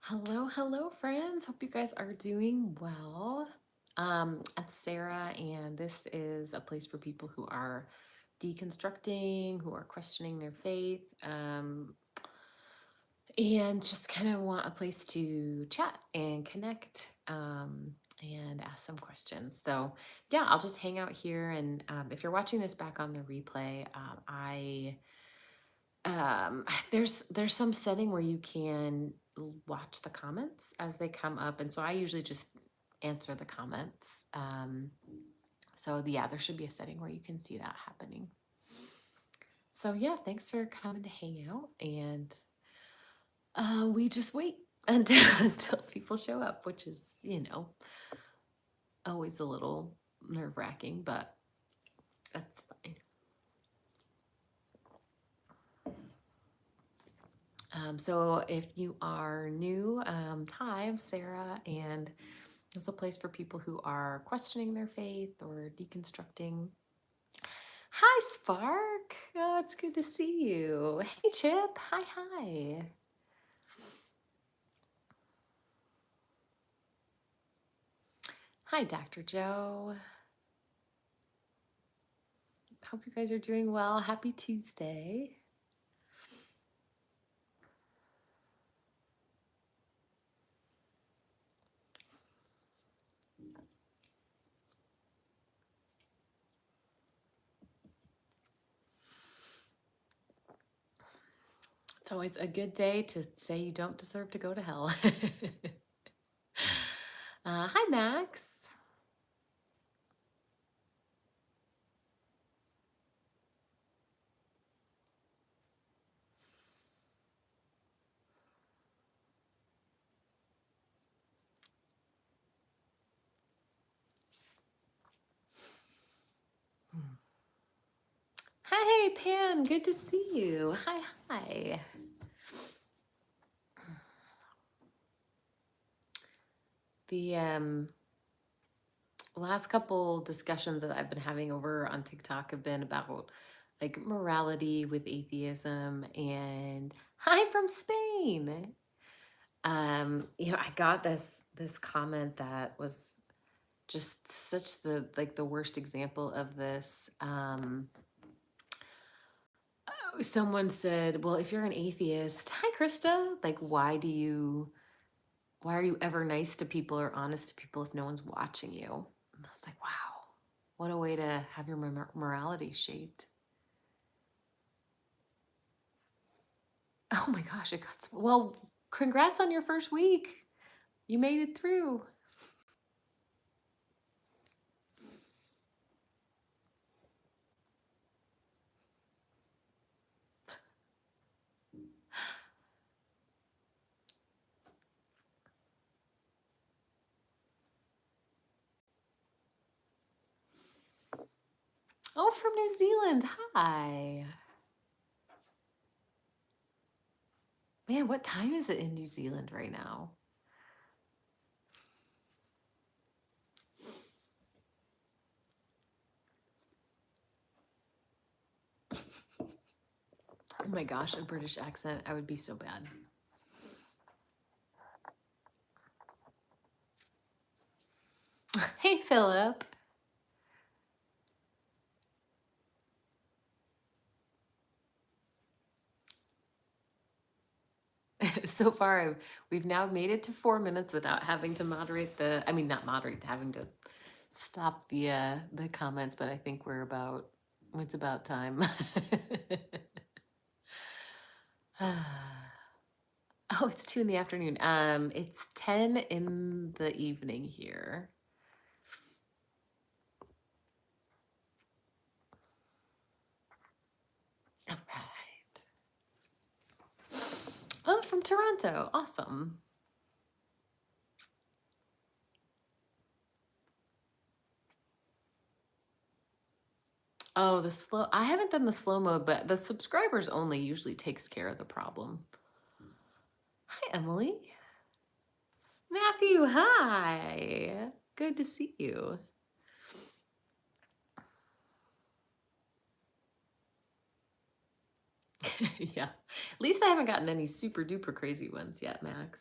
Hello, hello, friends. Hope you guys are doing well. I'm Sarah, and this is a place for people who are deconstructing, who are questioning their faith, and just kind of want a place to chat and connect and ask some questions. So, yeah, I'll just hang out here. And if you're watching this back on the replay, there's some setting where you can watch the comments as they come up, and so I usually just answer the comments. So yeah, there should be a setting where you can see that happening. So yeah, thanks for coming to hang out, and we just wait until until people show up, which is always a little nerve-wracking, but that's fine. So if you are new, hi, I'm Sarah, and it's a place for people who are questioning their faith or deconstructing. Hi, Spark. Oh, it's good to see you. Hey, Chip. Hi, hi. Hi, Dr. Joe. Hope you guys are doing well. Happy Tuesday. It's always a good day to say you don't deserve to go to hell. Hi, Max. Hi, hey, Pam. Good to see you. Hi, hi. The last couple discussions that I've been having over on TikTok have been about like morality with atheism, and hi from Spain. I got this comment that was just such the worst example of this. Someone said, "Well, if you're an atheist, hi Krista, like why are you ever nice to people or honest to people if no one's watching you?" And I was like, wow, what a way to have your morality shaped. Oh my gosh, it got so, well, congrats on your first week. You made it through. Oh, from New Zealand. Hi. Man, what time is it in New Zealand right now? Oh my gosh, a British accent. I would be so bad. Hey, Philip. So far, we've now made it to 4 minutes without having to moderate I mean, not moderate, having to stop the comments, but I think it's about time. Oh, it's 2 in the afternoon. It's 10 in the evening here. All right. Oh, from Toronto. Awesome. Oh, I haven't done the slow mode, but the subscribers only usually takes care of the problem. Hi, Emily. Matthew, hi. Good to see you. Yeah. At least I haven't gotten any super duper crazy ones yet, Max.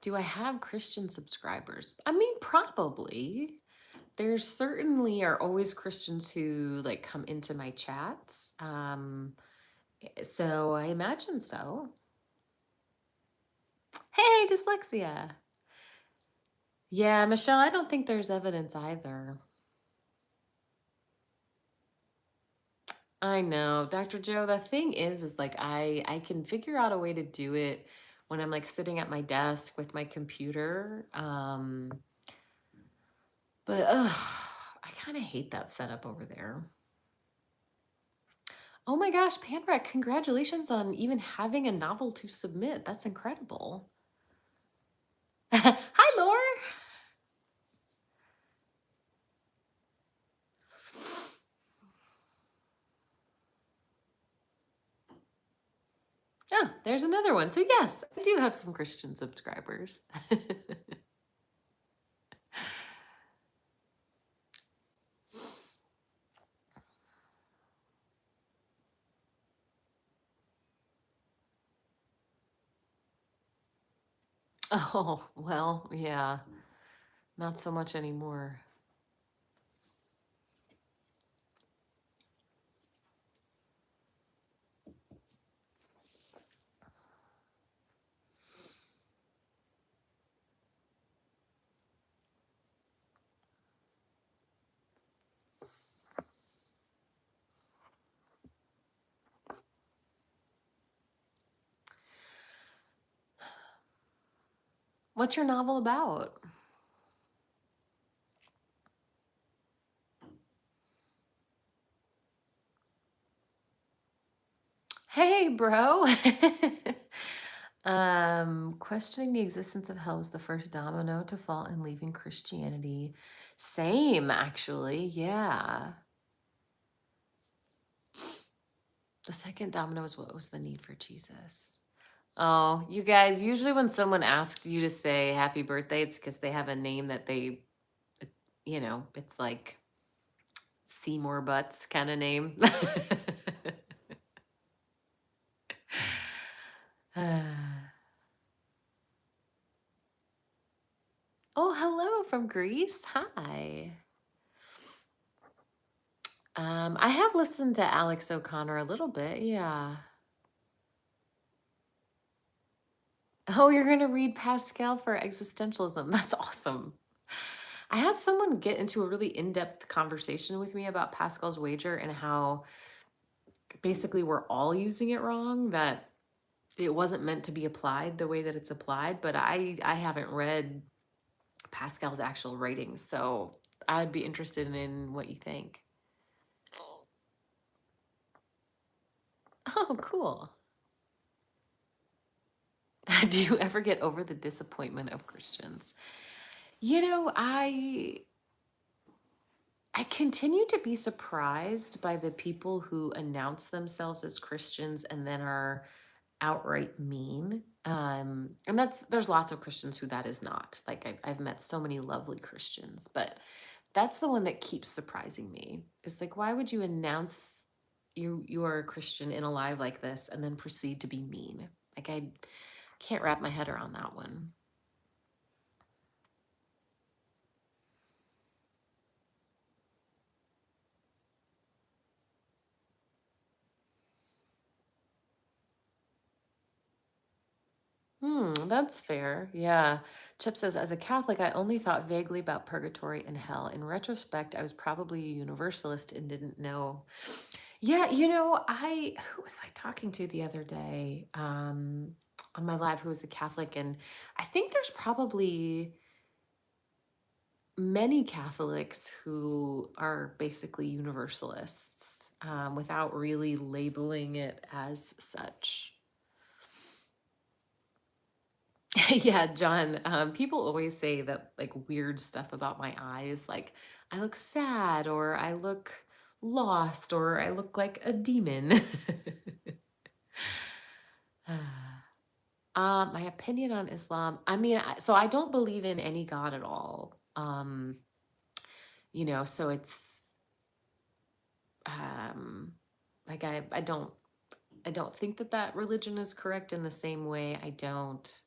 Do I have Christian subscribers? I mean, probably. There certainly are always Christians who like come into my chats. So I imagine so. Hey, dyslexia. Yeah, Michelle, I don't think there's evidence either. I know, Dr. Joe, the thing is like I can figure out a way to do it when I'm like sitting at my desk with my computer. But I kind of hate that setup over there. Oh my gosh, Panrek, congratulations on even having a novel to submit. That's incredible. Hi, Laura. Oh, there's another one. So yes, I do have some Christian subscribers. Oh, well, yeah, not so much anymore. What's your novel about? Hey, bro. Questioning the existence of hell was the first domino to fall in leaving Christianity. Same, actually. Yeah. The second domino was what was the need for Jesus? Oh, you guys, usually when someone asks you to say happy birthday, it's because they have a name that they, it's like Seymour Butts kind of name. Oh, hello from Greece. Hi. I have listened to Alex O'Connor a little bit. Yeah. Oh, you're going to read Pascal for existentialism. That's awesome. I had someone get into a really in-depth conversation with me about Pascal's wager and how basically we're all using it wrong, that it wasn't meant to be applied the way that it's applied, but I haven't read Pascal's actual writings, so I'd be interested in what you think. Oh, cool. Do you ever get over the disappointment of Christians? You know, I continue to be surprised by the people who announce themselves as Christians and then are outright mean. And there's lots of Christians who that is not. Like I've met so many lovely Christians, but that's the one that keeps surprising me. It's like, why would you announce you are a Christian in a live like this and then proceed to be mean? Like I can't wrap my head around that one. That's fair. Yeah. Chip says, as a Catholic, I only thought vaguely about purgatory and hell. In retrospect, I was probably a universalist and didn't know. Yeah, who was I talking to the other day on my live who was a Catholic? And I think there's probably many Catholics who are basically universalists without really labeling it as such. Yeah, John, people always say that like weird stuff about my eyes, like I look sad or I look lost or I look like a demon. Ah. My opinion on Islam. I mean, so I don't believe in any God at all. So um, like I don't think that that religion is correct in the same way. I don't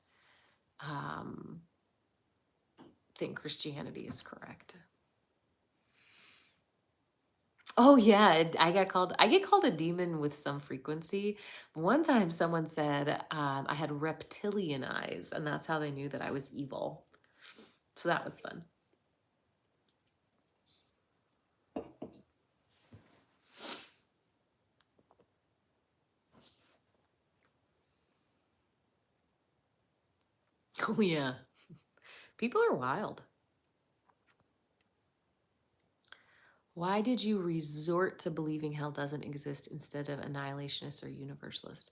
um, think Christianity is correct. Oh yeah, I get called a demon with some frequency. One time someone said I had reptilian eyes, and that's how they knew that I was evil. So that was fun. Oh yeah. People are wild. Why did you resort to believing hell doesn't exist instead of annihilationist or universalist?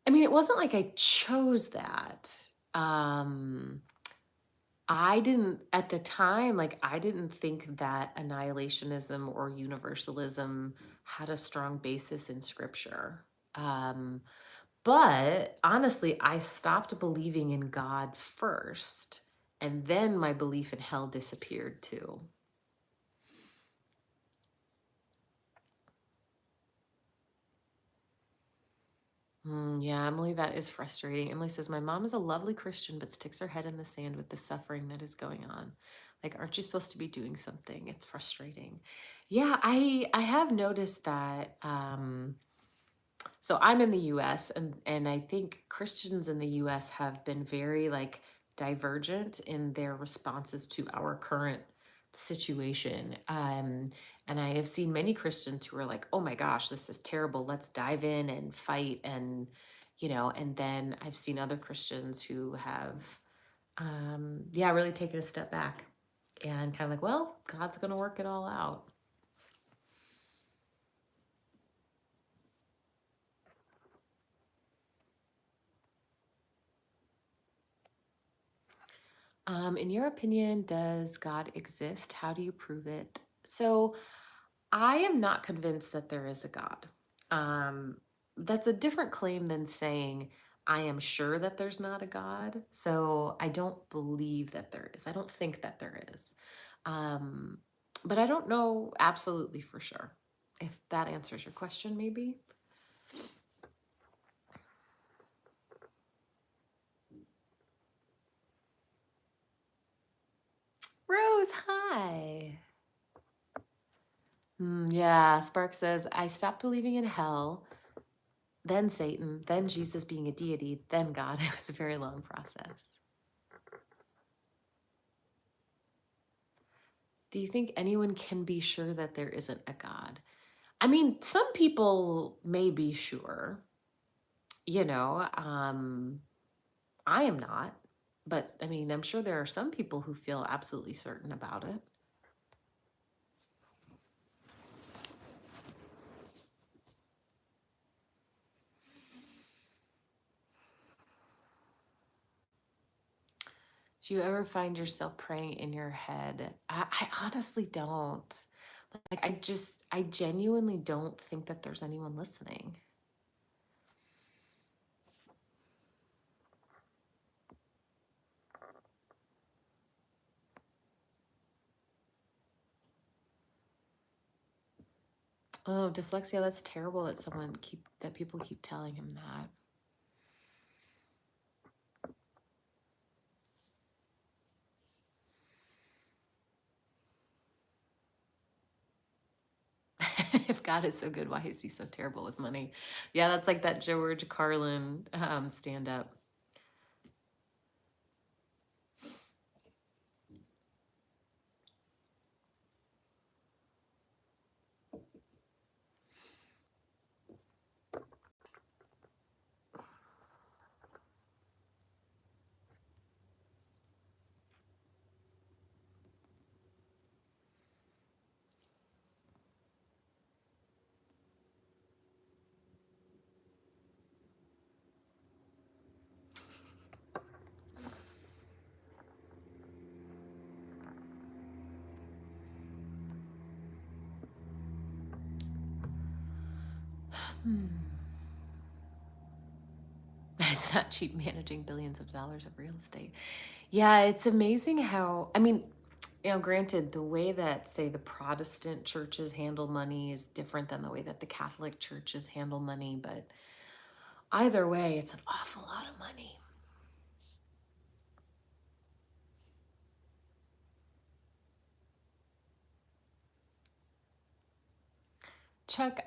I mean, it wasn't like I chose that. Um, I didn't, at the time, like, I didn't think that annihilationism or universalism had a strong basis in scripture. Um, but honestly, I stopped believing in God first, and then my belief in hell disappeared too. Yeah, Emily, that is frustrating. Emily says, my mom is a lovely Christian, but sticks her head in the sand with the suffering that is going on. Like, aren't you supposed to be doing something? It's frustrating. Yeah, I have noticed that. So I'm in the US, and I think Christians in the US have been very like divergent in their responses to our current situation. And I have seen many Christians who are like, "Oh my gosh, this is terrible. Let's dive in and fight." And then I've seen other Christians who have yeah, really taken a step back and kind of like, "Well, God's going to work it all out." In your opinion, does God exist? How do you prove it? So, I am not convinced that there is a God. Um, that's a different claim than saying I am sure that there's not a God. So, I don't believe that there is. I don't think that there is. Um, but I don't know absolutely for sure. If that answers your question, maybe. Rose, hi. Yeah, Spark says, I stopped believing in hell, then Satan, then Jesus being a deity, then God. It was a very long process. Do you think anyone can be sure that there isn't a God? I mean, some people may be sure, you know, I am not, but I mean, I'm sure there are some people who feel absolutely certain about it. Do you ever find yourself praying in your head? I honestly don't. Like, I genuinely don't think that there's anyone listening. Oh, dyslexia, that's terrible that people keep telling him that. If God is so good, why is he so terrible with money? Yeah, that's like that George Carlin stand up. It's not cheap managing billions of dollars of real estate. Yeah, it's amazing how, I mean, granted, the way that, say, the Protestant churches handle money is different than the way that the Catholic churches handle money, but either way, it's an awful lot of money. Chuck,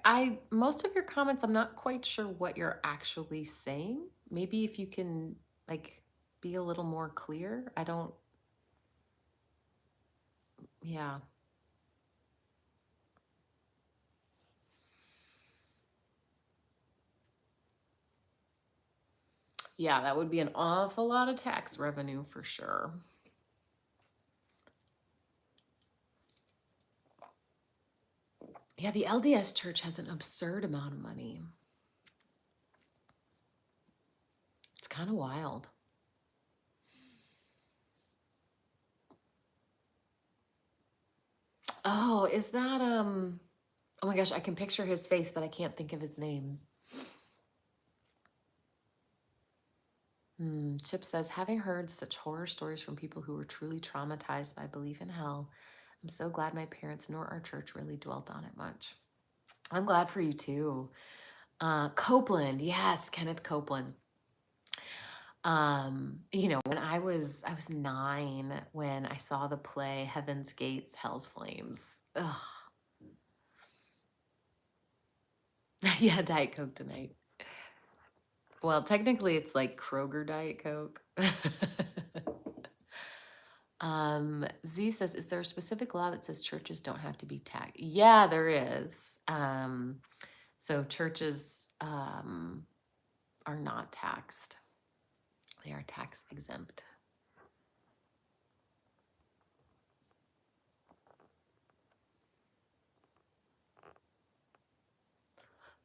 most of your comments, I'm not quite sure what you're actually saying. Maybe if you can like be a little more clear. I don't, yeah. Yeah, that would be an awful lot of tax revenue for sure. Yeah, the LDS church has an absurd amount of money. It's kind of wild. Oh, is that oh my gosh, I can picture his face, but I can't think of his name. Chip says, having heard such horror stories from people who were truly traumatized by belief in hell, I'm so glad my parents nor our church really dwelt on it much. I'm glad for you too. Copeland, yes, Kenneth Copeland. When I was 9 when I saw the play Heaven's Gates, Hell's Flames. Ugh. Yeah, Diet Coke tonight. Well, technically it's like Kroger Diet Coke. Z says, is there a specific law that says churches don't have to be taxed? Yeah, there is. So churches are not taxed. They are tax exempt.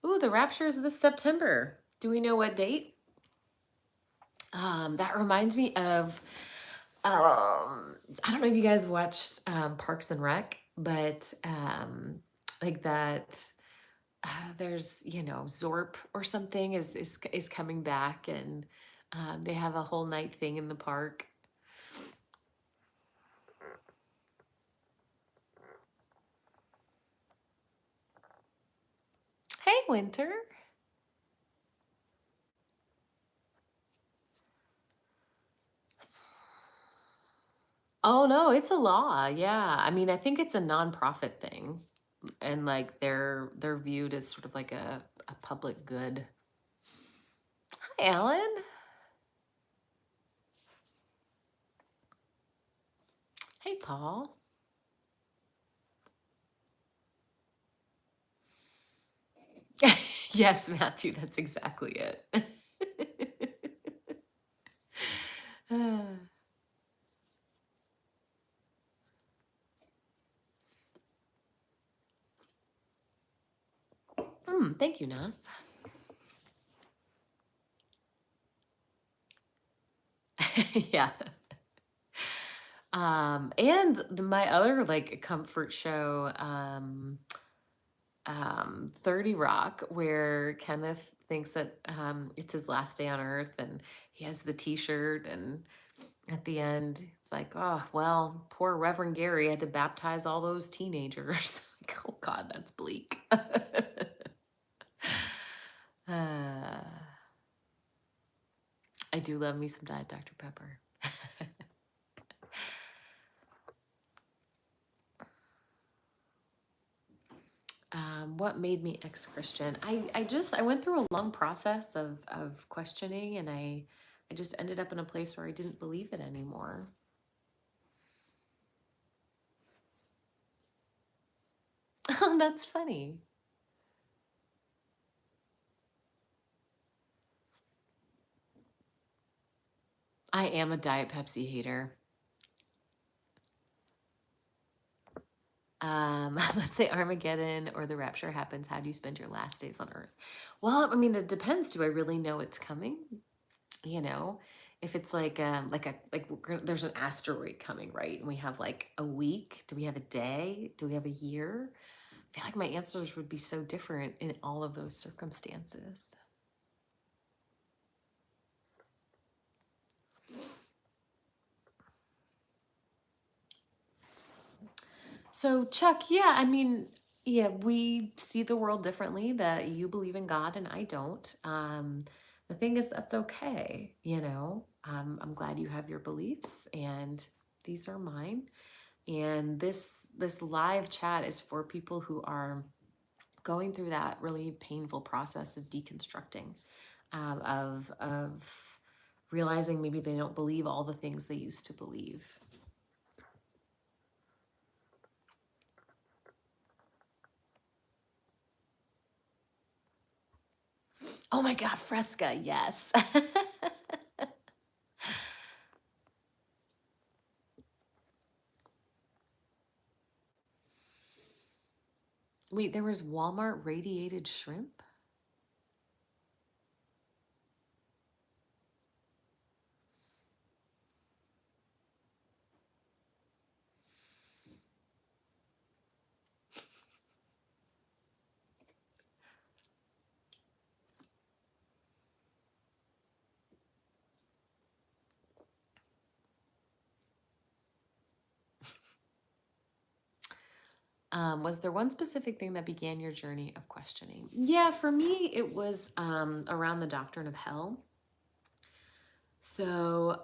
Ooh, the rapture is this September. Do we know what date? That reminds me of, I don't know if you guys watched Parks and Rec, but like that, there's, Zorp or something is coming back, and they have a whole night thing in the park. Hey, Winter. Oh no, it's a law. Yeah. I mean, I think it's a nonprofit thing. And like they're viewed as sort of like a public good. Hi, Alan. Hey, Paul. Yes, Matthew, that's exactly it. Thank you, Nas. Yeah. And my other like comfort show, 30 Rock, where Kenneth thinks that it's his last day on Earth, and he has the T-shirt, and at the end, it's like, oh well, poor Reverend Gary had to baptize all those teenagers. Like, oh God, that's bleak. uh, I do love me some Diet Dr. Pepper. What made me ex-Christian? I went through a long process of questioning, and I just ended up in a place where I didn't believe it anymore. Oh, that's funny. I am a Diet Pepsi hater. Let's say Armageddon or the rapture happens. How do you spend your last days on Earth? Well, I mean, it depends. Do I really know it's coming? You know, if it's there's an asteroid coming, right? And we have like a week. Do we have a day? Do we have a year? I feel like my answers would be so different in all of those circumstances. So, Chuck, yeah, I mean, yeah, we see the world differently, that you believe in God and I don't. The thing is, that's okay, you know. I'm glad you have your beliefs, and these are mine. And this live chat is for people who are going through that really painful process of deconstructing, of realizing maybe they don't believe all the things they used to believe. Oh my God, Fresca, yes. Wait, there was Walmart radiated shrimp? Was there one specific thing that began your journey of questioning? Yeah, for me, it was around the doctrine of hell. So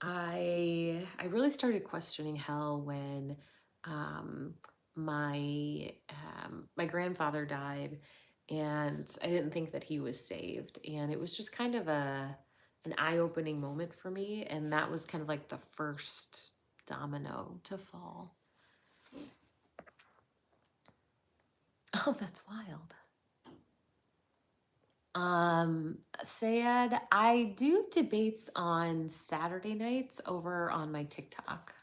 I really started questioning hell when um, my grandfather died, and I didn't think that he was saved, and it was just kind of an eye-opening moment for me, and that was kind of like the first domino to fall. Oh, that's wild. Sayed, I do debates on Saturday nights over on my TikTok.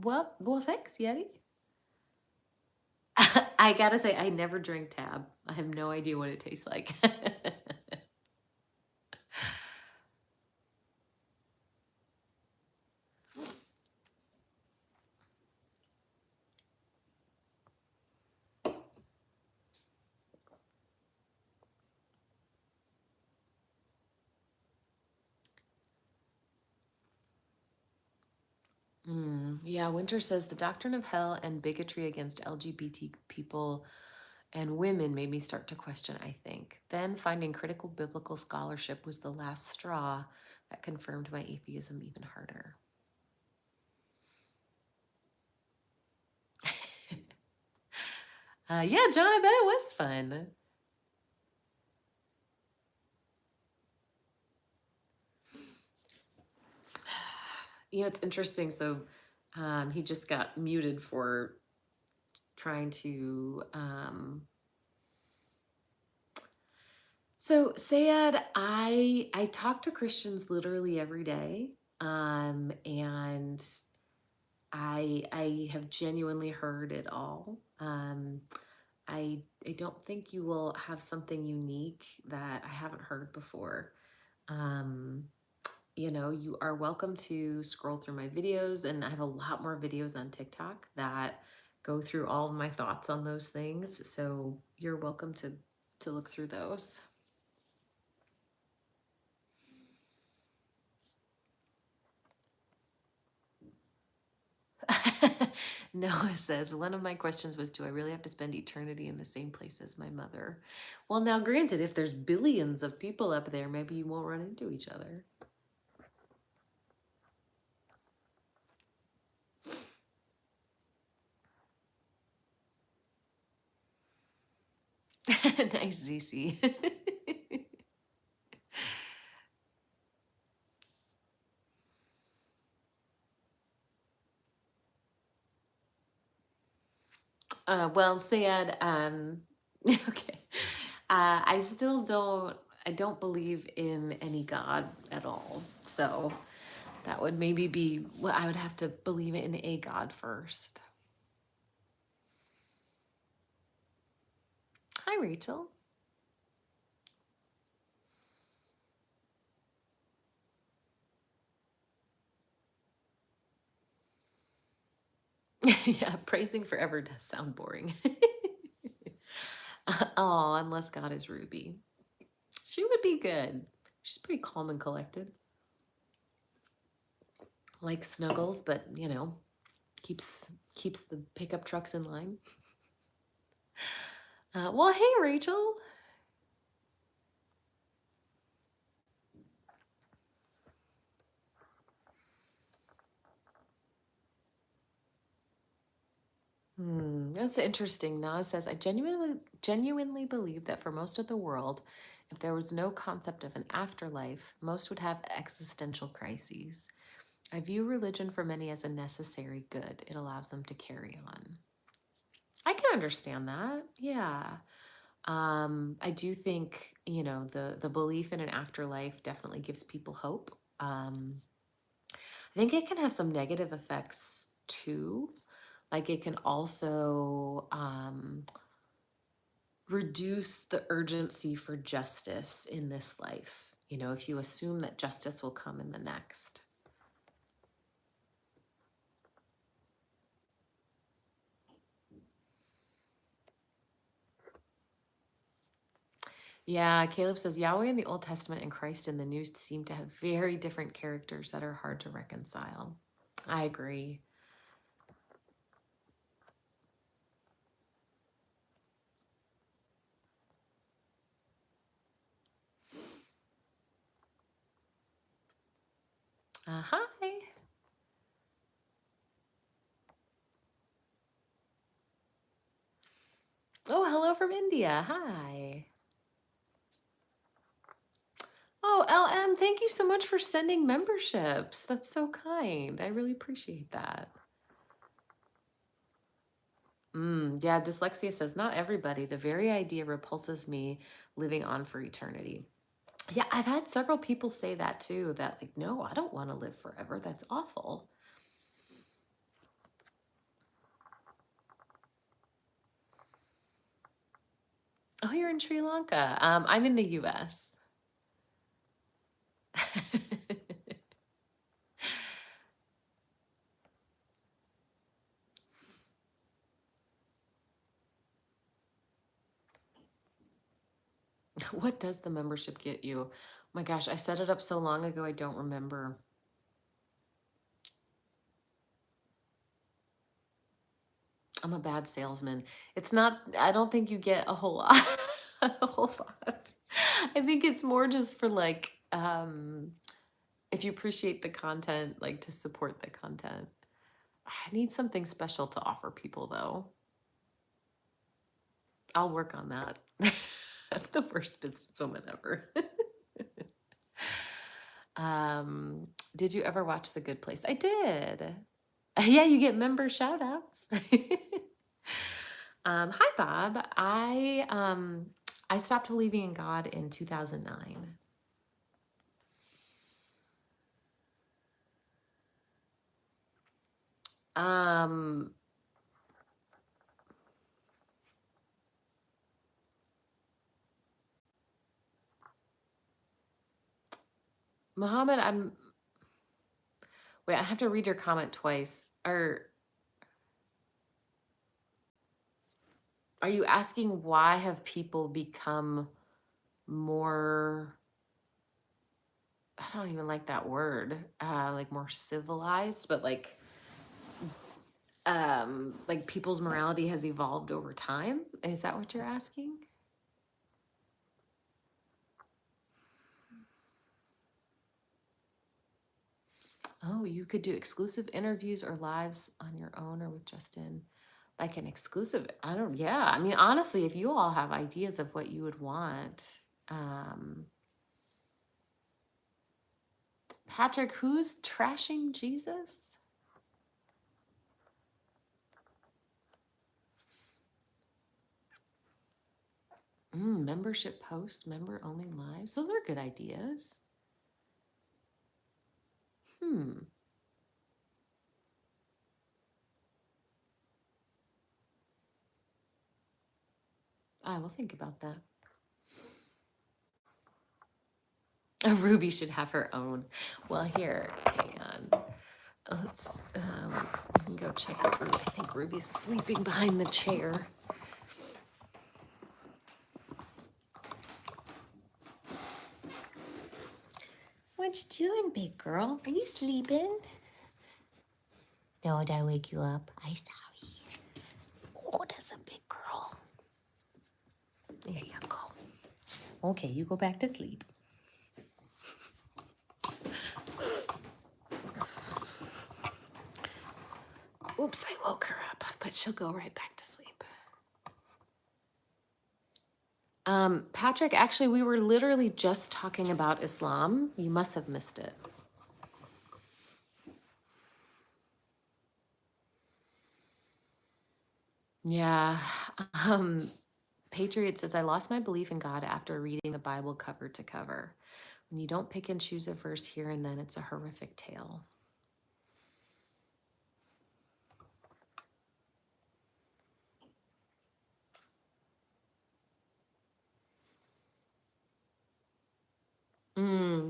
Well, thanks, Yeti. I gotta say, I never drank Tab. I have no idea what it tastes like. Yeah, Winter says the doctrine of hell and bigotry against LGBT people and women made me start to question, I think. Then finding critical biblical scholarship was the last straw that confirmed my atheism even harder. Yeah, John, I bet it was fun. You know, it's interesting. So he just got muted for trying to. So Sayed, I talk to Christians literally every day, and I have genuinely heard it all. I don't think you will have something unique that I haven't heard before. Um, you know, you are welcome to scroll through my videos, and I have a lot more videos on TikTok that go through all of my thoughts on those things. So you're welcome to look through those. Noah says, one of my questions was, do I really have to spend eternity in the same place as my mother? Well, now, granted, if there's billions of people up there, maybe you won't run into each other. Nice, ZC. Well, Sayed, okay. I don't believe in any God at all. So that would maybe be, well, I would have to believe in a God first. Hi, Rachel. Yeah, praising forever does sound boring. Oh, unless God is Ruby. She would be good. She's pretty calm and collected. Like Snuggles, but keeps the pickup trucks in line. Well, hey, Rachel. That's interesting. Nas says, I genuinely believe that for most of the world, if there was no concept of an afterlife, most would have existential crises. I view religion for many as a necessary good. It allows them to carry on. I can understand that. Yeah. I do think, the belief in an afterlife definitely gives people hope. I think it can have some negative effects too. Like it can also reduce the urgency for justice in this life. If you assume that justice will come in the next. Yeah, Caleb says Yahweh in the Old Testament and Christ in the New seem to have very different characters that are hard to reconcile. I agree. Hi. Oh, hello from India. Hi. Oh, LM, thank you so much for sending memberships. That's so kind. I really appreciate that. Yeah, dyslexia says, not everybody. The very idea repulses me living on for eternity. Yeah, I've had several people say that too, that like, no, I don't want to live forever. That's awful. Oh, you're in Sri Lanka. I'm in the US. What does the membership get you? Oh my gosh, I set it up so long ago, I don't remember. I'm a bad salesman. It's not, I don't think you get a whole lot. A whole lot. I think it's more just for like, if you appreciate the content, like to support the content. I need something special to offer people though. I'll work on that. I'm the worst businesswoman ever. Did you ever watch The Good Place? I did. Yeah, you get member shout outs. Hi Bob. I stopped believing in God in 2009. Um Muhammad, wait, I have to read your comment twice. Are you asking why have people become more, I don't even like that word, like more civilized, but like people's morality has evolved over time? Is that what you're asking? Oh, you could do exclusive interviews or lives on your own or with Justin. Like an exclusive, yeah. I mean, honestly, if you all have ideas of what you would want, um, Patrick, who's trashing Jesus? Membership posts, member only lives. Those are good ideas. I will think about that. Ruby should have her own. Well, here, hang on. Let's we can go check with Ruby. I think Ruby's sleeping behind the chair. What you doing, big girl? Are you sleeping? Don't I wake you up? I'm sorry. Oh, that's a big girl. There you go. Okay, you go back to sleep. Oops, I woke her up, but she'll go right back to sleep. Patrick, actually, we were literally just talking about Islam. You must have missed it. Yeah. Um, Patriot says, I lost my belief in God after reading the Bible cover to cover. When you don't pick and choose a verse here and then, it's a horrific tale.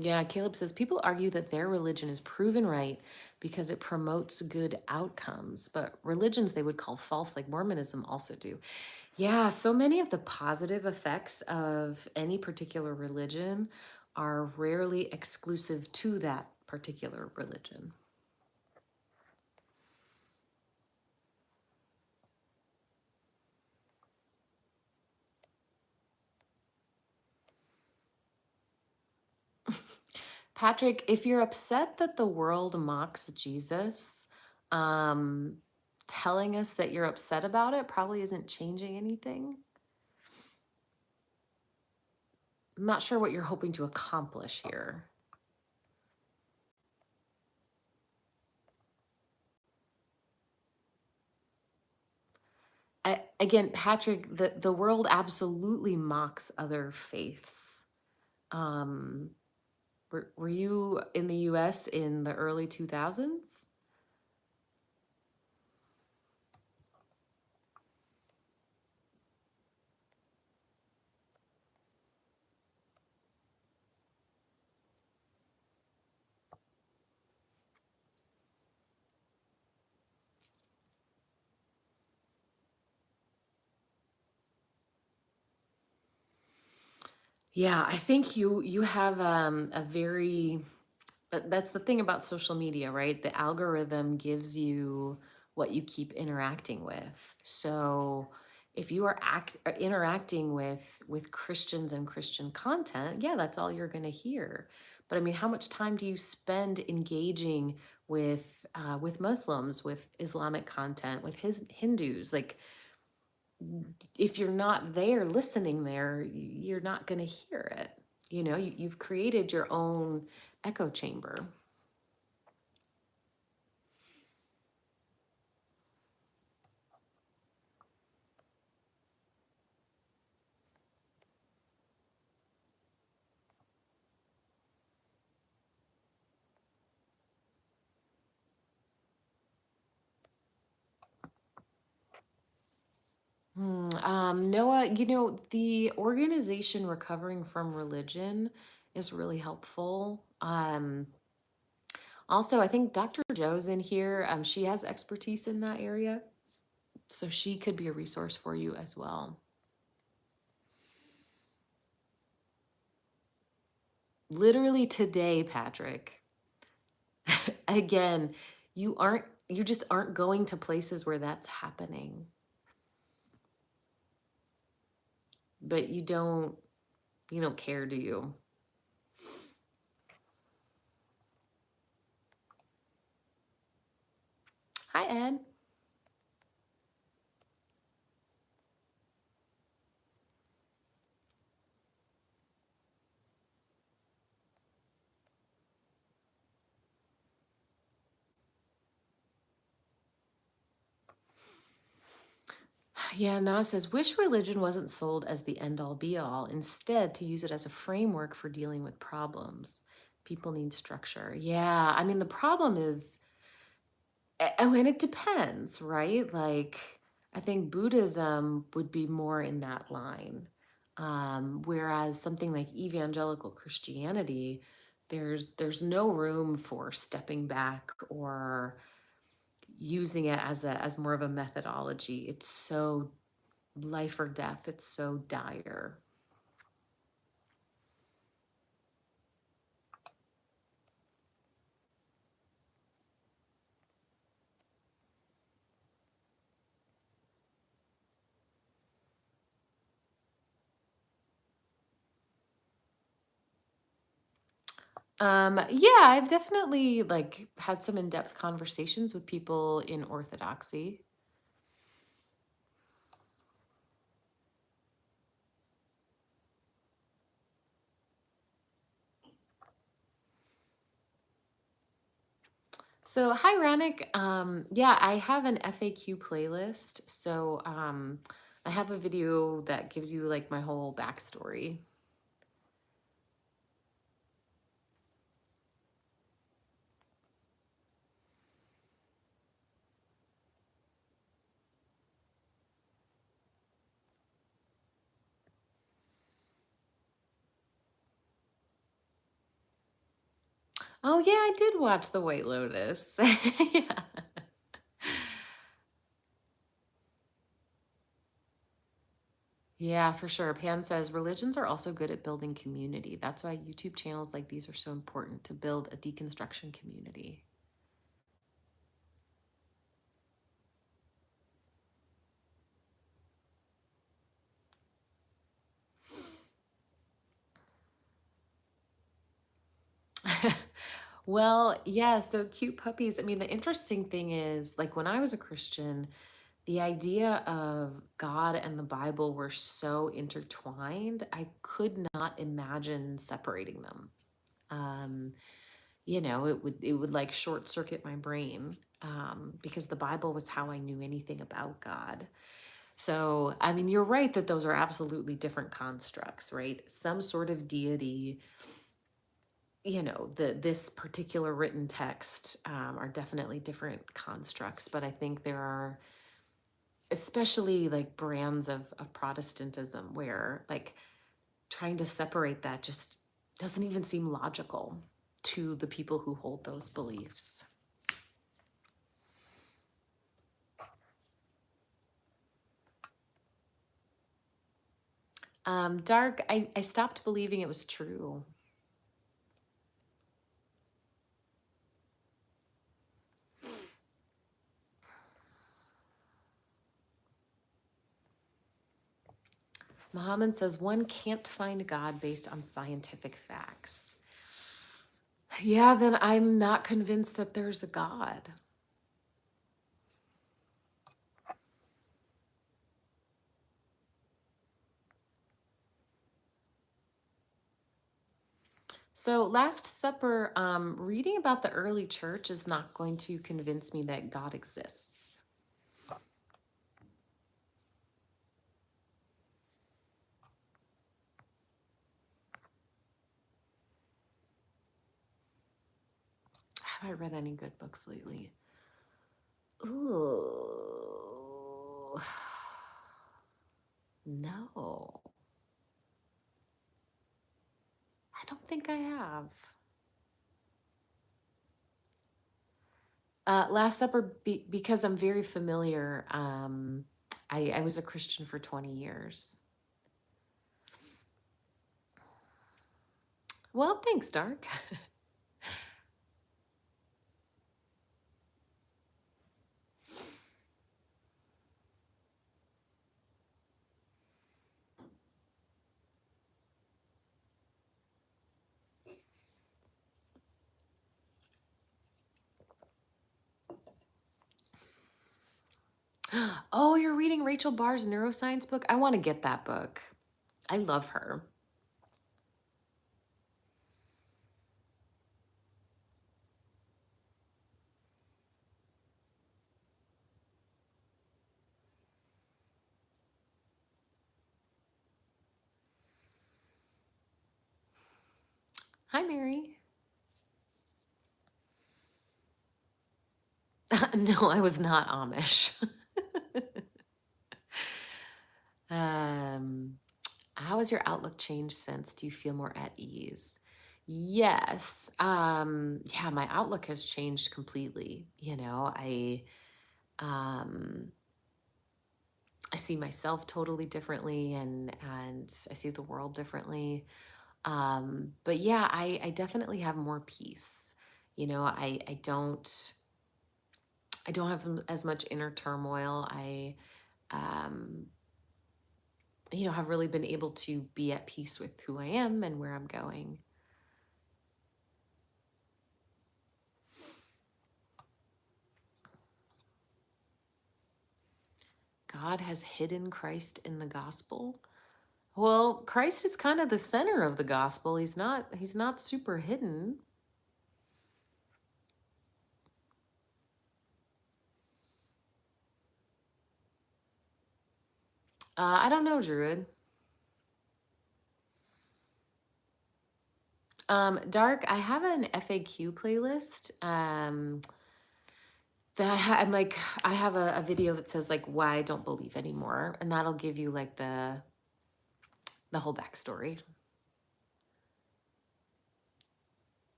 Yeah, Caleb says people argue that their religion is proven right because it promotes good outcomes, but religions they would call false, like Mormonism, also do. Yeah, so many of the positive effects of any particular religion are rarely exclusive to that particular religion. Patrick, if you're upset that the world mocks Jesus, um, telling us that you're upset about it probably isn't changing anything. I'm not sure what you're hoping to accomplish here. Again, Patrick, the world absolutely mocks other faiths. Um, were you in the US in the early 2000s? Yeah, I think you have a very but that's the thing about social media, right? The algorithm gives you what you keep interacting with. So if you are interacting with Christians and Christian content, yeah, that's all you're going to hear. But I mean, how much time do you spend engaging with Muslims, with Islamic content, with his Hindus? Like, if you're not there listening there, you're not going to hear it. You know, you've created your own echo chamber. Noah, you know, the organization Recovering from Religion is really helpful. Also, I think Dr. Joe's in here. She has expertise in that area, so she could be a resource for you as well. Literally today, Patrick. Again, you just aren't going to places where that's happening. But you don't care, do you? Hi, Ed. Yeah, Nas says, wish religion wasn't sold as the end all be all. Instead, to use it as a framework for dealing with problems. People need structure. Yeah, I mean, the problem is, and it depends, right? Like, I think Buddhism would be more in that line. Whereas something like evangelical Christianity, there's no room for stepping back or using it as more of a methodology. It's so life or death. It's so dire. Yeah, I've definitely like had some in-depth conversations with people in Orthodoxy. So hi Ranik. Yeah, I have an FAQ playlist. So I have a video that gives you like my whole backstory. Oh yeah, I did watch The White Lotus. Yeah. Yeah, for sure. Pan says religions are also good at building community. That's why YouTube channels like these are so important to build a deconstruction community. Well, yeah, so cute puppies. I mean, the interesting thing is, like, when I was a Christian, the idea of God and the Bible were so intertwined, I could not imagine separating them. Um, it would like short circuit my brain because the Bible was how I knew anything about God. So, I mean, you're right that those are absolutely different constructs, right? Some sort of deity, this particular written text are definitely different constructs, but I think there are especially like brands of Protestantism where like trying to separate that just doesn't even seem logical to the people who hold those beliefs. Dark, I stopped believing it was true. Muhammad says one can't find God based on scientific facts. Yeah, then I'm not convinced that there's a God. So, Last Supper, reading about the early church is not going to convince me that God exists. Have I read any good books lately? Ooh, no, I don't think I have. Last Supper, because I'm very familiar. I was a Christian for 20 years. Well, thanks, Dark. Oh, you're reading Rachel Barr's neuroscience book? I want to get that book. I love her. Hi, Mary. No, I was not Amish. um, how has your outlook changed since? Do you feel more at ease? Yes. Yeah, my outlook has changed completely. Um I see myself totally differently and I see the world differently. But yeah, I definitely have more peace. I don't have as much inner turmoil. I um have really been able to be at peace with who I am and where I'm going. God has hidden Christ in the gospel. Well, Christ is kind of the center of the gospel. He's not super hidden. I don't know, Druid. Dark, I have an FAQ playlist. I'm like, I have a video that says like why I don't believe anymore, and that'll give you like the whole backstory.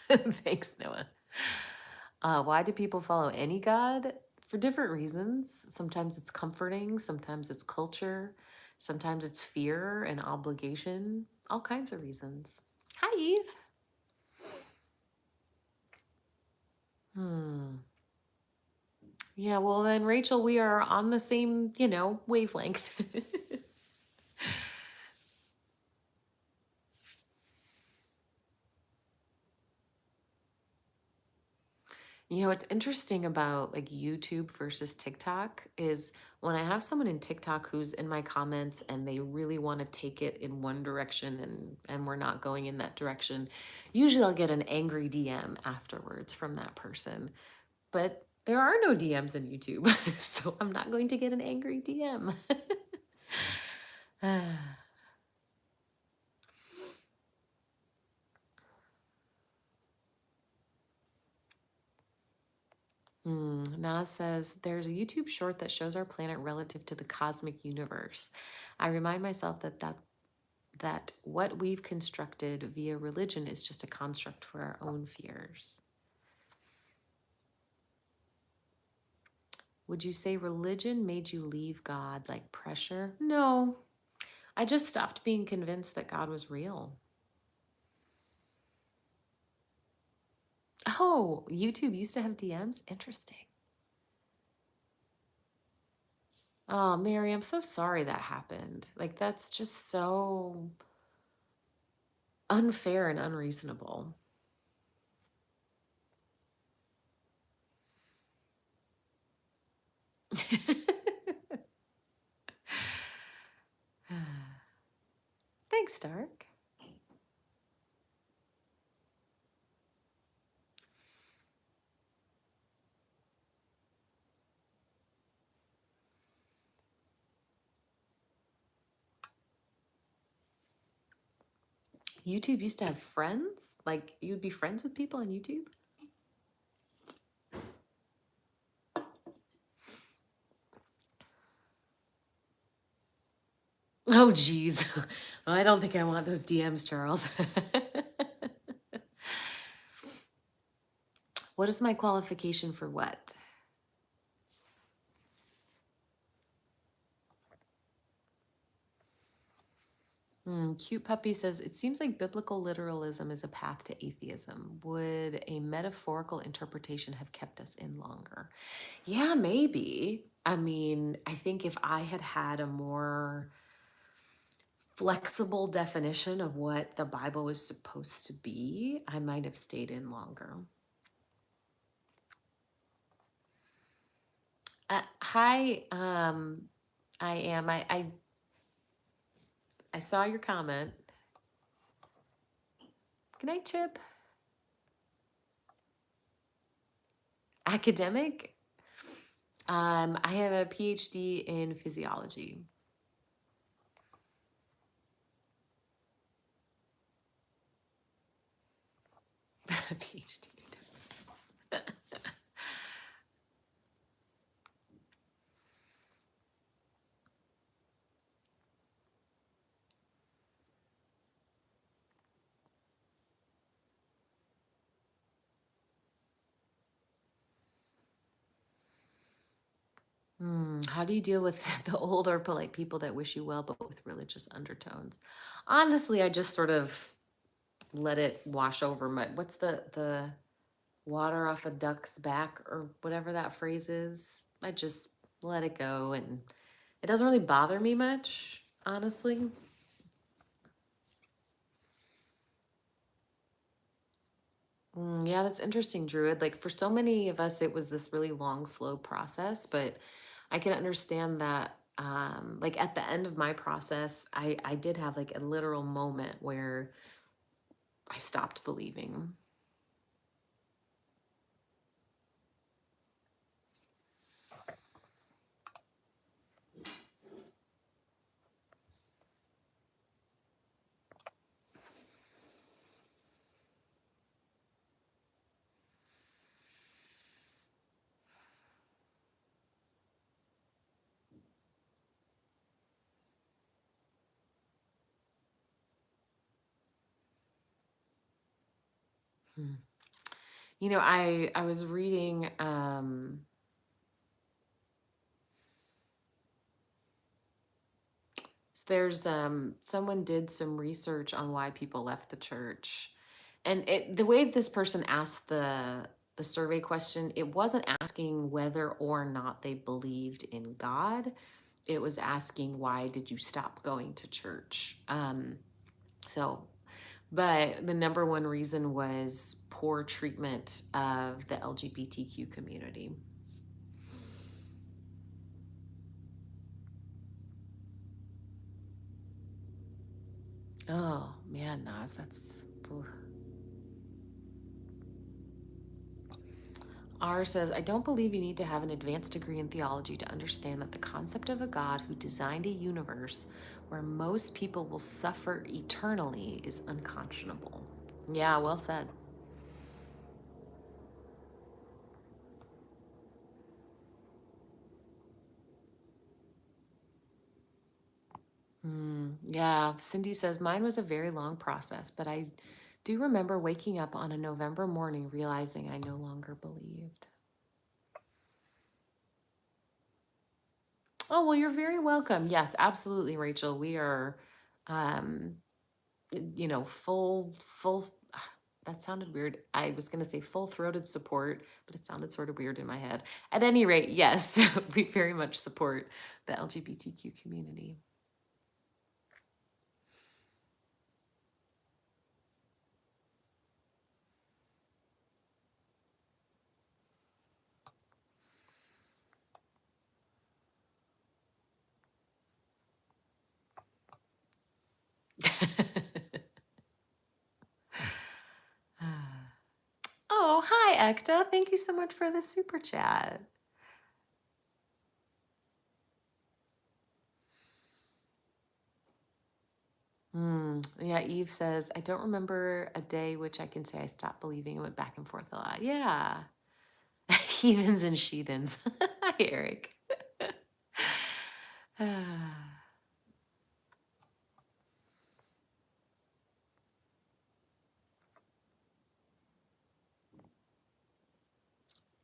Thanks, Noah. Why do people follow any god? For different reasons. Sometimes it's comforting, sometimes it's culture, sometimes it's fear and obligation, all kinds of reasons. Hi, Eve. Yeah, well then, Rachel, we are on the same, wavelength. What's interesting about like YouTube versus TikTok is when I have someone in TikTok who's in my comments and they really want to take it in one direction and we're not going in that direction, usually I'll get an angry DM afterwards from that person. But there are no DMs in YouTube, so I'm not going to get an angry DM. Nas says, there's a YouTube short that shows our planet relative to the cosmic universe. I remind myself that what we've constructed via religion is just a construct for our own fears. Would you say religion made you leave God like pressure? No. I just stopped being convinced that God was real. Oh, YouTube used to have DMs? Interesting. Oh, Mary, I'm so sorry that happened. Like, that's just so unfair and unreasonable. Thanks, Dark. YouTube used to have friends? Like, you'd be friends with people on YouTube? Oh, geez. I don't think I want those DMs, Charles. What is my qualification for what? Cute Puppy says, it seems like biblical literalism is a path to atheism. Would a metaphorical interpretation have kept us in longer? Yeah, maybe. I mean, I think if I had had a more flexible definition of what the Bible was supposed to be, I might have stayed in longer. Hi, I am. I saw your comment. Good night, Chip. Academic. I have a PhD in physiology. PhD in defense. How do you deal with the old or polite people that wish you well, but with religious undertones? Honestly, I just sort of let it wash over my, what's the water off a duck's back or whatever that phrase is. I just let it go and it doesn't really bother me much, honestly. Yeah, that's interesting, Druid. Like for so many of us, it was this really long, slow process, but I can understand that. Like at the end of my process, I did have like a literal moment where I stopped believing. Hmm. I was reading there's someone did some research on why people left the church. And the way this person asked the survey question, it wasn't asking whether or not they believed in God. It was asking why did you stop going to church? So but the number one reason was poor treatment of the LGBTQ community. Oh man, Nas, that's oof. R says, I don't believe you need to have an advanced degree in theology to understand that the concept of a God who designed a universe where most people will suffer eternally is unconscionable. Yeah, well said. Yeah, Cindy says, mine was a very long process, but I do remember waking up on a November morning realizing I no longer believed. Oh, well, you're very welcome. Yes, absolutely, Rachel. We are, um, full, that sounded weird. I was going to say full throated support, but it sounded sort of weird in my head. At any rate, yes, we very much support the LGBTQ community. Oh, hi, Ekta. Thank you so much for the super chat. Yeah, Eve says, I don't remember a day which I can say I stopped believing and went back and forth a lot. Yeah. Heathens and sheathens. Hi, Eric.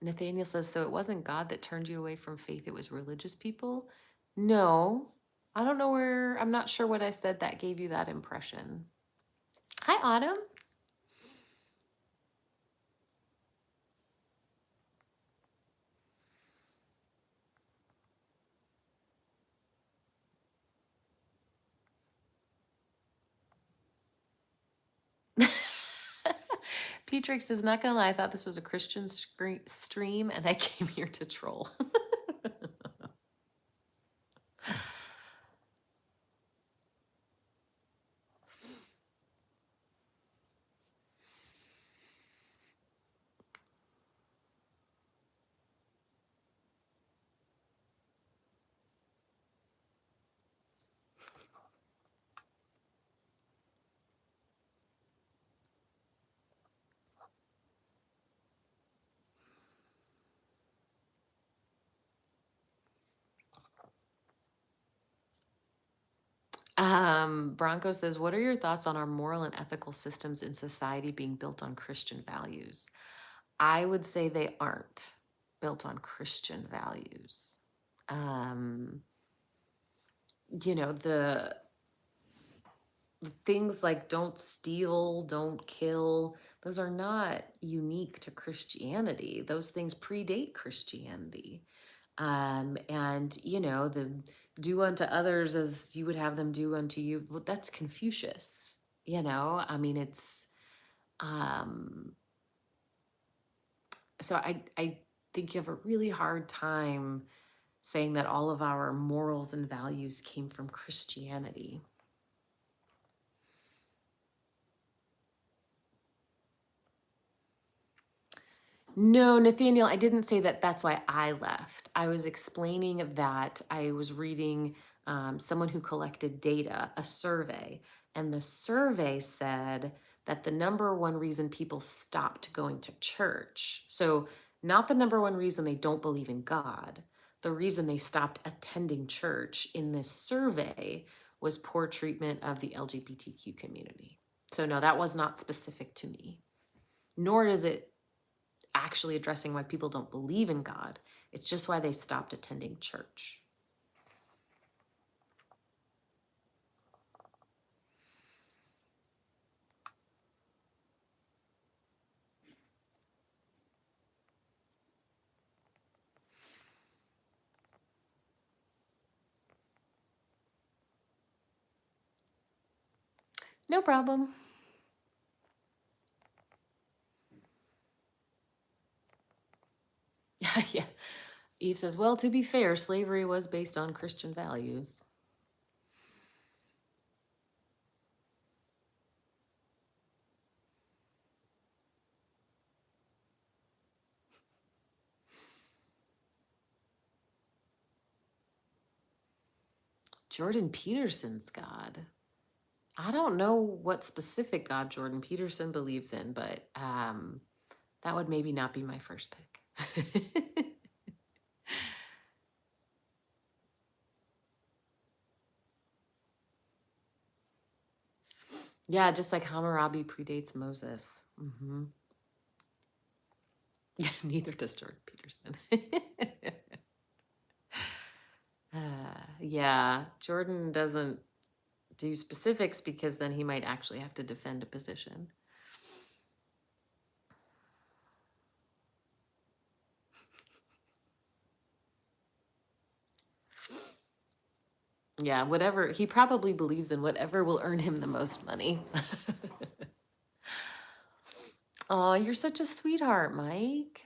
Nathaniel says, so it wasn't God that turned you away from faith, it was religious people? No. I don't know where, I'm not sure what I said that gave you that impression. Hi, Autumn. Petrix is not gonna lie, I thought this was a Christian stream and I came here to troll. Bronco says, what are your thoughts on our moral and ethical systems in society being built on Christian values? I would say they aren't built on Christian values. Um, the things like don't steal, don't kill, those are not unique to Christianity. Those things predate Christianity. And the do unto others as you would have them do unto you, well, that's Confucius. I mean, it's um So I think you have a really hard time saying that all of our morals and values came from Christianity. No, Nathaniel, I didn't say that that's why I left. I was explaining that I was reading someone who collected data, a survey, and the survey said that the number one reason people stopped going to church, so not the number one reason they don't believe in God, the reason they stopped attending church in this survey was poor treatment of the LGBTQ community. So, no, that was not specific to me, nor is it actually addressing why people don't believe in God. It's just why they stopped attending church. No problem. Yeah. Eve says, well, to be fair, slavery was based on Christian values. Jordan Peterson's God. I don't know what specific God Jordan Peterson believes in, but that would maybe not be my first pick. Yeah, just like Hammurabi predates Moses. Mm-hmm. Neither does Jordan Peterson. Yeah, Jordan doesn't do specifics because then he might actually have to defend a position. Yeah, whatever. He probably believes in whatever will earn him the most money. Oh, you're such a sweetheart, Mike.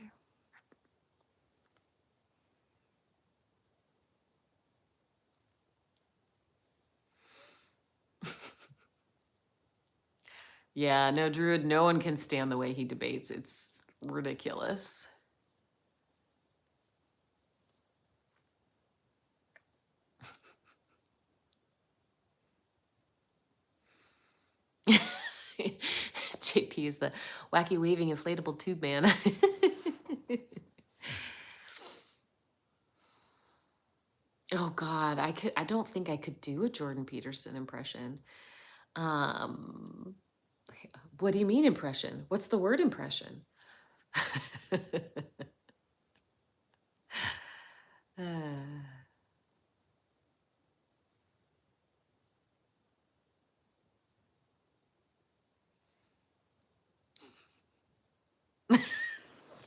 Yeah, no, Druid, no one can stand the way he debates. It's ridiculous. JP is the wacky waving inflatable tube man. Oh God, I don't think I could do a Jordan Peterson impression. Um, what do you mean impression? What's the word impression?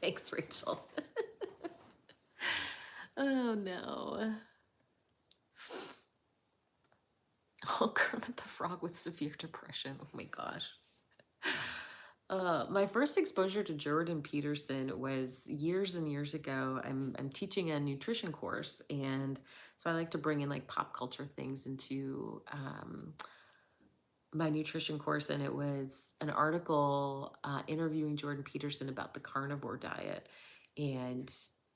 Thanks, Rachel. Oh no. Oh, Kermit the Frog with severe depression. Oh my gosh. My first exposure to Jordan Peterson was years and years ago. I'm teaching a nutrition course, and so I like to bring in like pop culture things into my nutrition course, and it was an article interviewing Jordan Peterson about the carnivore diet, and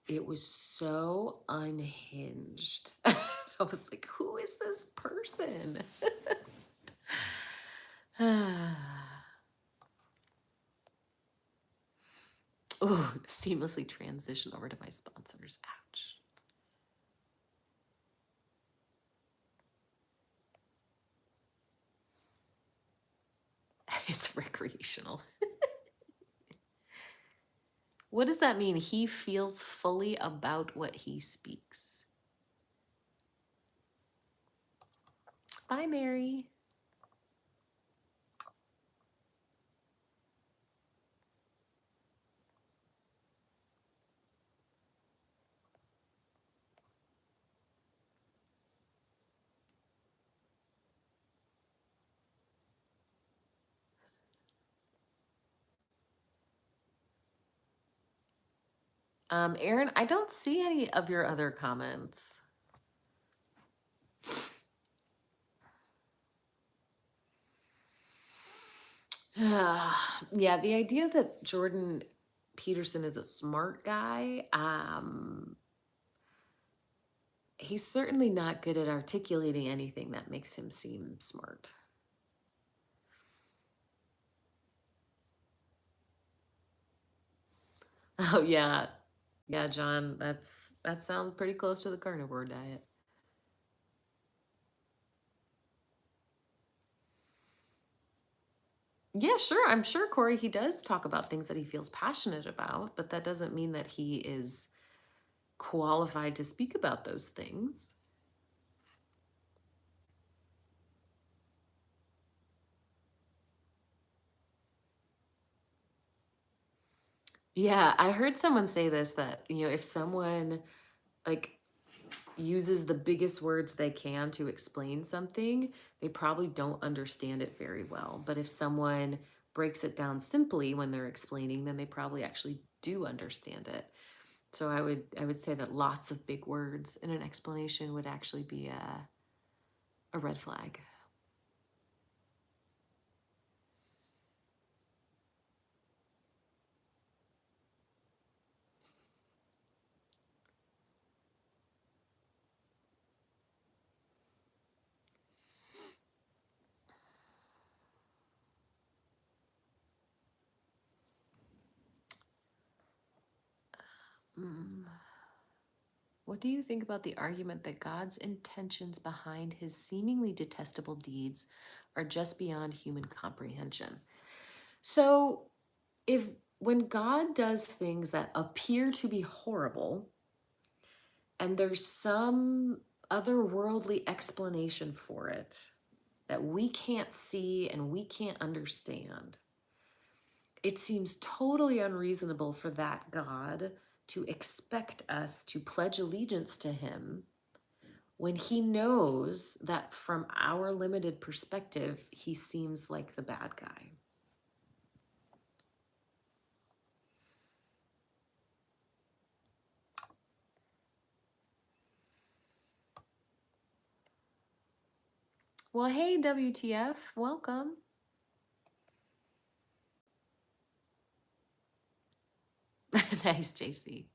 it was so unhinged. I was like, who is this person? Oh, seamlessly transition over to my sponsors. Ouch. It's recreational. What does that mean? He feels fully about what he speaks. Bye, Mary. Aaron, I don't see any of your other comments. Yeah, the idea that Jordan Peterson is a smart guy, he's certainly not good at articulating anything that makes him seem smart. Oh yeah. Yeah, John, that sounds pretty close to the carnivore diet. Yeah, sure. I'm sure Corey, he does talk about things that he feels passionate about, but that doesn't mean that he is qualified to speak about those things. Yeah, I heard someone say this that, if someone like uses the biggest words they can to explain something, they probably don't understand it very well. But if someone breaks it down simply when they're explaining, then they probably actually do understand it. So I would say that lots of big words in an explanation would actually be a red flag. Mm. What do you think about the argument that God's intentions behind his seemingly detestable deeds are just beyond human comprehension? So, if when God does things that appear to be horrible and there's some otherworldly explanation for it that we can't see and we can't understand, it seems totally unreasonable for that God to expect us to pledge allegiance to him when he knows that from our limited perspective, he seems like the bad guy. Well, hey, WTF, welcome. Nice, JC.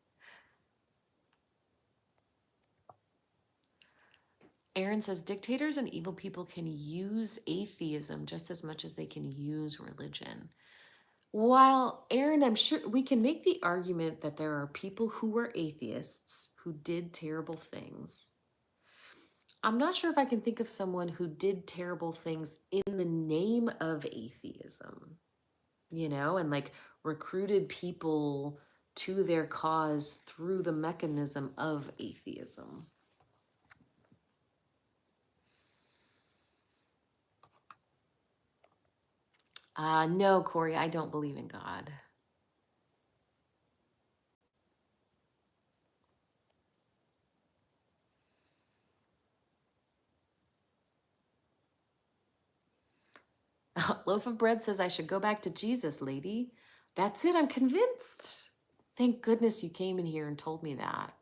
Aaron says dictators and evil people can use atheism just as much as they can use religion. While, Aaron, I'm sure we can make the argument that there are people who were atheists who did terrible things. I'm not sure if I can think of someone who did terrible things in the name of atheism, and like recruited people to their cause through the mechanism of atheism. No, Corey, I don't believe in God. Loaf of Bread says I should go back to Jesus, lady. That's it, I'm convinced. Thank goodness you came in here and told me that.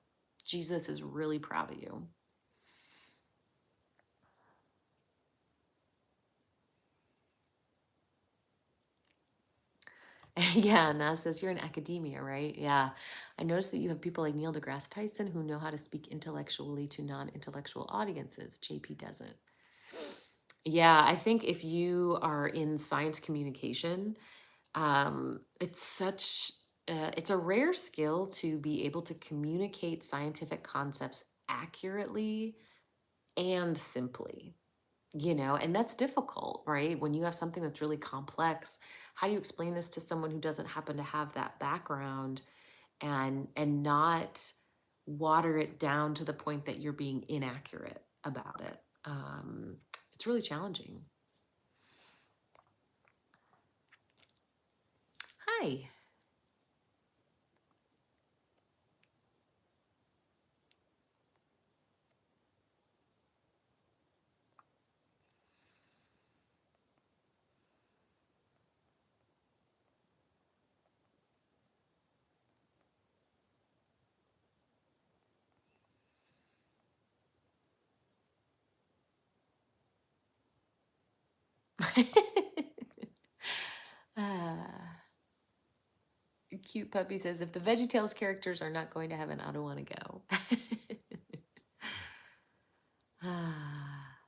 Jesus is really proud of you. Yeah, Naz says you're in academia, right? Yeah. I noticed that you have people like Neil deGrasse Tyson who know how to speak intellectually to non-intellectual audiences. JP doesn't. Yeah, I think if you are in science communication, it's it's a rare skill to be able to communicate scientific concepts accurately and simply, and that's difficult, right? When you have something that's really complex, how do you explain this to someone who doesn't happen to have that background and not water it down to the point that you're being inaccurate about it? It's really challenging. Hi. Ah, cute puppy says, if the VeggieTales characters are not going to heaven, I don't want to go.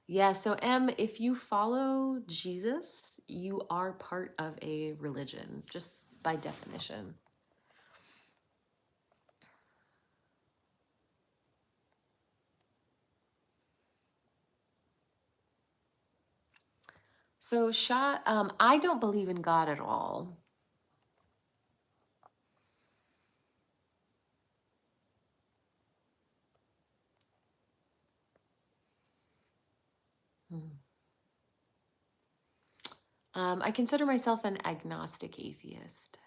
Yeah, so M, if you follow Jesus, you are part of a religion, just by definition. So, Shah, I don't believe in God at all. Hmm. I consider myself an agnostic atheist.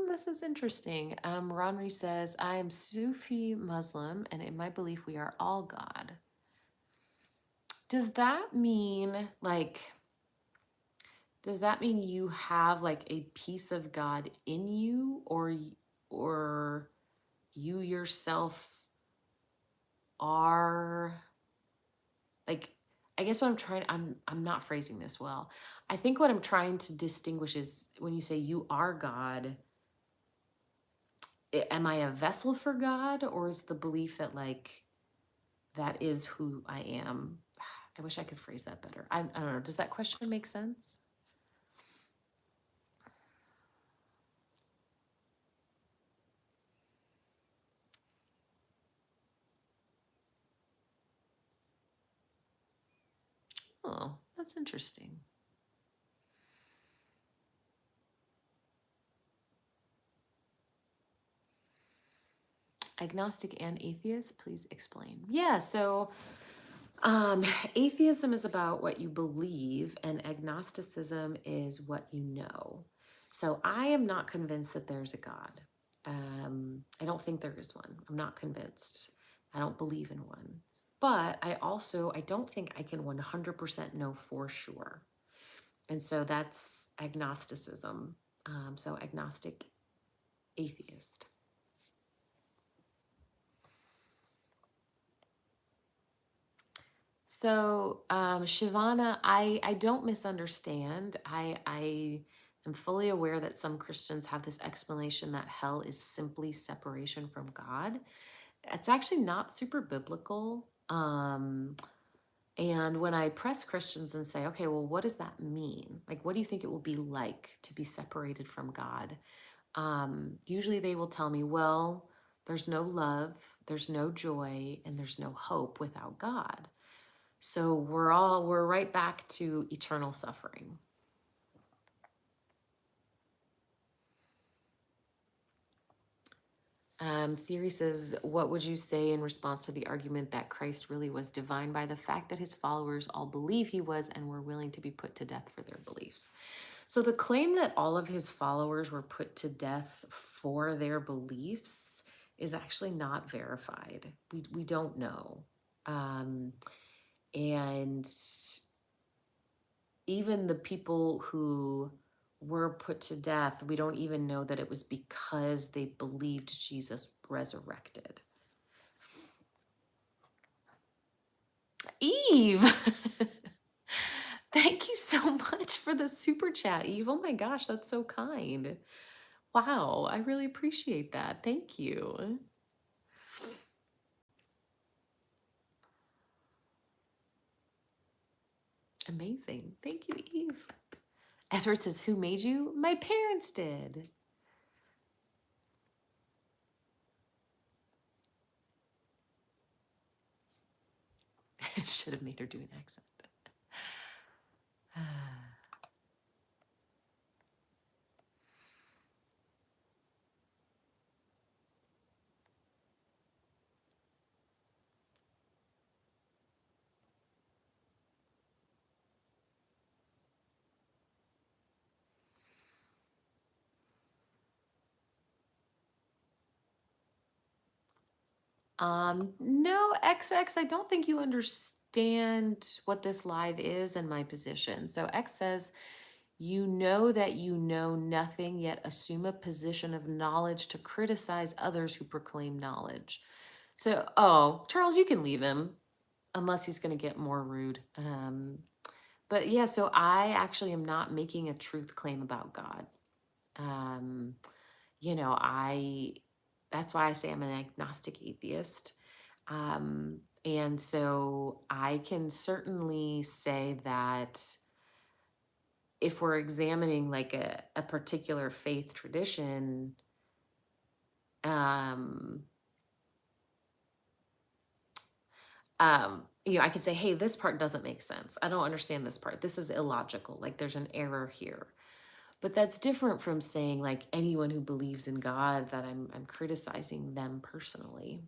This is interesting. Ronri says, I am Sufi Muslim, and in my belief, we are all God. Does that mean, like, does that mean you have like a piece of God in you, or you yourself are like, I guess what I'm not phrasing this well. I think what I'm trying to distinguish is when you say you are God, am I a vessel for God, or is the belief that like that is who I am? I wish I could phrase that better. I don't know. Does that question make sense? Oh, that's interesting. Agnostic and atheist, please explain. Yeah, so um, atheism is about what you believe, and agnosticism is what you know. So I am not convinced that there's a God. I don't think there is one. I'm not convinced. I don't believe in one. But I don't think I can 100% know for sure. And so that's agnosticism. So agnostic atheist. So, Shivana, I don't misunderstand. I am fully aware that some Christians have this explanation that hell is simply separation from God. It's actually not super biblical. And when I press Christians and say, okay, well, what does that mean? Like, what do you think it will be like to be separated from God? Usually they will tell me, well, there's no love, there's no joy, and there's no hope without God. So we're right back to eternal suffering. Theory says, what would you say in response to the argument that Christ really was divine by the fact that his followers all believe he was and were willing to be put to death for their beliefs? So the claim that all of his followers were put to death for their beliefs is actually not verified. We don't know. And even the people who were put to death, we don't even know that it was because they believed Jesus resurrected. Eve, thank you so much for the super chat, Eve. Oh my gosh, that's so kind. Wow, I really appreciate that. Thank you. Amazing. Thank you, Eve. Edward says, who made you? My parents did. Should have made her do an accent. No, XX, I don't think you understand what this live is and my position. So X says, you know that you know nothing, yet assume a position of knowledge to criticize others who proclaim knowledge. So, oh, Charles, you can leave him. unless he's going to get more rude. But yeah, so I actually am not making a truth claim about God. Um, you know, that's why I say I'm an agnostic atheist. And so I can certainly say that if we're examining like a particular faith tradition, um, I could say, hey, this part doesn't make sense. I don't understand this part. This is illogical. Like there's an error here. But that's different from saying like anyone who believes in God that I'm criticizing them personally.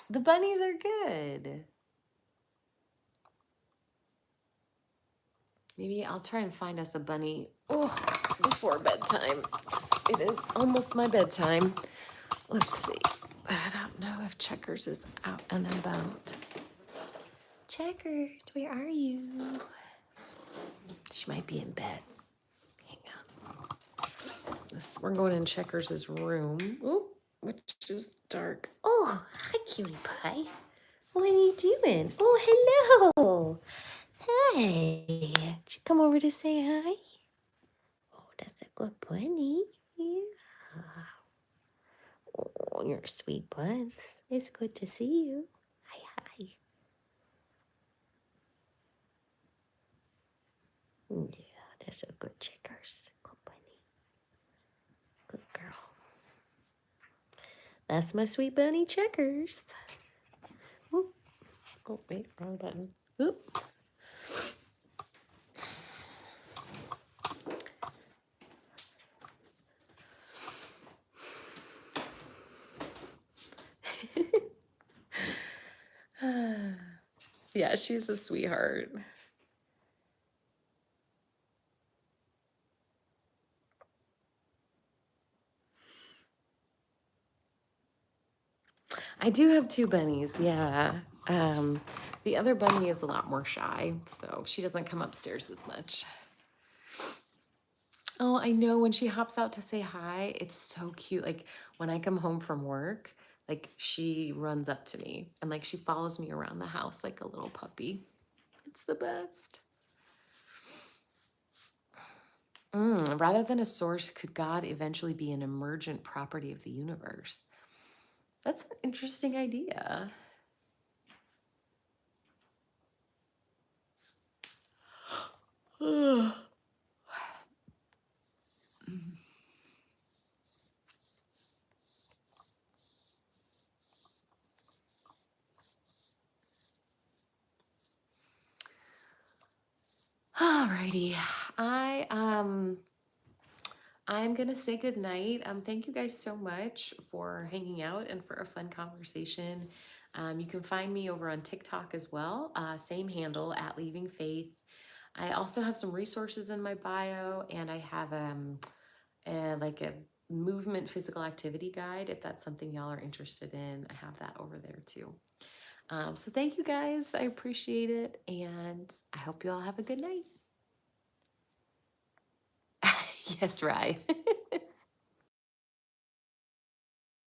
The bunnies are good. Maybe I'll try and find us a bunny before bedtime. It is almost my bedtime. Let's see. I don't know if Checkers is out and about. Checkers, where are you? She might be in bed. Hang on. We're going in Checkers' room, which is dark. Oh, hi, cutie pie. What are you doing? Oh, hello. Hi. Did you come over to say hi? Oh, that's a good bunny. Yeah. Oh, you're a sweet bunce. It's good to see you. Hi, hi. Yeah, that's a good Checkers. Good bunny. Good girl. That's my sweet bunny Checkers. Oop. Oh, wait, wrong button. Oop. Yeah, she's a sweetheart. I do have two bunnies, yeah. The other bunny is a lot more shy, so she doesn't come upstairs as much. Oh, I know when she hops out to say hi, it's so cute. Like when I come home from work, like she runs up to me and like she follows me around the house like a little puppy. It's the best. Rather than a source, could God eventually be an emergent property of the universe? That's an interesting idea. Alrighty. I'm gonna say good night. Thank you guys so much for hanging out and for a fun conversation. You can find me over on TikTok as well. Same handle at Leaving Faith. I also have some resources in my bio, and I have like a movement physical activity guide if that's something y'all are interested in. I have that over there too. So thank you guys. I appreciate it, and I hope you all have a good night. Yes, right.